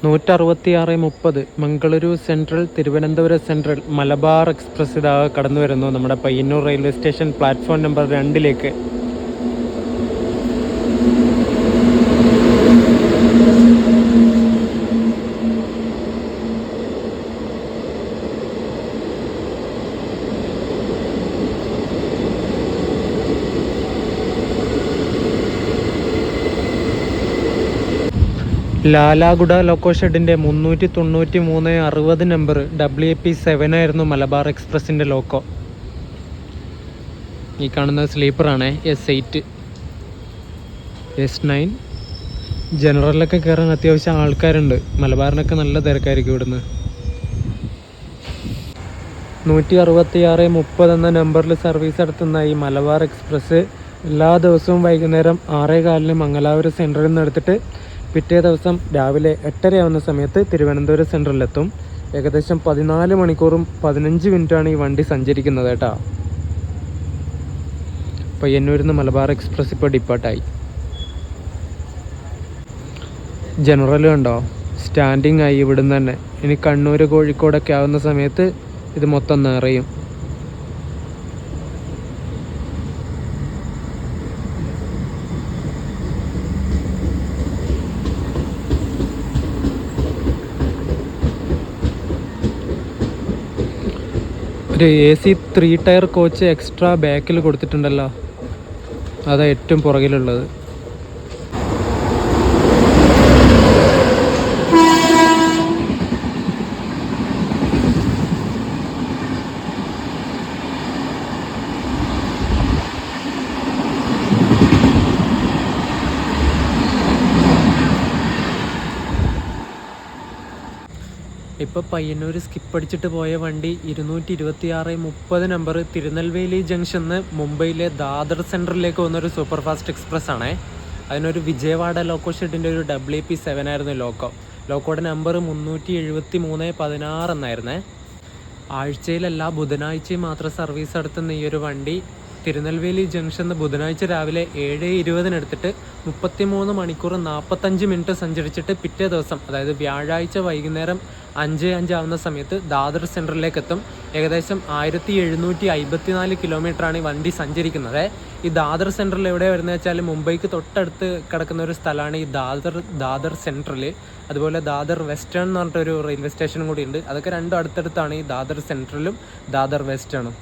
166:30 Mangaluru central, Thiruvananthapuram central Malabar express ഇതാ കടന്നു വരുന്നു നമ്മുടെ Payyanur railway station platform number 2 Lalaguda loco ഷെഡിൻ്റെ 393/60 നമ്പർ WP7 ആയിരുന്നു മലബാർ എക്സ്പ്രസിൻ്റെ ലോക്കോ. ഈ കാണുന്നത് സ്ലീപ്പറാണ് S8, S9. ജനറലിലൊക്കെ കയറാൻ അത്യാവശ്യം ആൾക്കാരുണ്ട്. മലബാറിനൊക്കെ നല്ല തിരക്കായിരിക്കും ഇവിടുന്ന്. 166:30 എന്ന നമ്പറിൽ സർവീസ് നടത്തുന്ന ഈ മലബാർ എക്സ്പ്രസ് എല്ലാ ദിവസവും വൈകുന്നേരം 6:15 മംഗലാപുരം സെൻട്രലിൽ നിന്ന് എടുത്തിട്ട് പിറ്റേ ദിവസം രാവിലെ 8:30 ആവുന്ന സമയത്ത് തിരുവനന്തപുരം സെൻട്രലിലെത്തും. ഏകദേശം 14 മണിക്കൂറും 15 മിനിറ്റാണ് ഈ വണ്ടി സഞ്ചരിക്കുന്നത് കേട്ടോ. പയ്യന്നൂരിൽ നിന്ന് മലബാർ എക്സ്പ്രസ് ഇപ്പോൾ ഡിപ്പാർട്ടായി. ജനറൽ കണ്ടോ, സ്റ്റാൻഡിങ് ആയി ഇവിടുന്ന് തന്നെ. ഇനി കണ്ണൂർ കോഴിക്കോടൊക്കെ ആവുന്ന സമയത്ത് ഇത് മൊത്തം നിറയും. ഒരു AC 3 ടയർ കോച്ച് എക്സ്ട്രാ ബാക്കിൽ കൊടുത്തിട്ടുണ്ടല്ലോ, അതാ ഏറ്റവും പുറകിലുള്ളത്. ഇപ്പോൾ പയ്യന്നൂർ സ്കിപ്പ് അടിച്ചിട്ട് പോയ വണ്ടി 226/30 നമ്പർ തിരുനെൽവേലി ജംഗ്ഷന്ന് മുംബൈയിലെ ദാദർ സെൻട്രലിലേക്ക് വന്നൊരു സൂപ്പർ ഫാസ്റ്റ് എക്സ്പ്രസ് ആണേ. അതിനൊരു വിജയവാഡ ലോക്കോ ഷെഡിൻ്റെ ഒരു WP7 ആയിരുന്നു ലോക്കോ. ലോക്കോയുടെ നമ്പർ 373/16 എന്നായിരുന്നേ. ആഴ്ചയിലെല്ലാ ബുധനാഴ്ചയും മാത്രം സർവീസ് നടത്തുന്ന ഈ ഒരു വണ്ടി തിരുനെൽവേലി ജംഗ്ഷന്ന് ബുധനാഴ്ച രാവിലെ 7:20 എടുത്തിട്ട് 33 മണിക്കൂർ 45 മിനിറ്റ് സഞ്ചരിച്ചിട്ട് പിറ്റേ ദിവസം, അതായത് വ്യാഴാഴ്ച വൈകുന്നേരം 5:05 ആവുന്ന സമയത്ത് ദാദർ സെൻട്രലിലേക്ക് എത്തും. ഏകദേശം 1754 കിലോമീറ്ററാണ് ഈ വണ്ടി സഞ്ചരിക്കുന്നത്. ഈ ദാദർ സെൻട്രൽ എവിടെയാണ് വരുന്നത് വെച്ചാൽ മുംബൈക്ക് തൊട്ടടുത്ത് കിടക്കുന്ന ഒരു സ്ഥലമാണ് ഈ ദാദർ സെൻട്രൽ. അതുപോലെ ദാദർ വെസ്റ്റേൺ എന്ന് പറഞ്ഞിട്ടൊരു റെയിൽവേ സ്റ്റേഷനും കൂടി ഉണ്ട്. അതൊക്കെ രണ്ടും അടുത്തടുത്താണ്, ഈ ദാദർ സെൻട്രലും ദാദർ വെസ്റ്റേണും.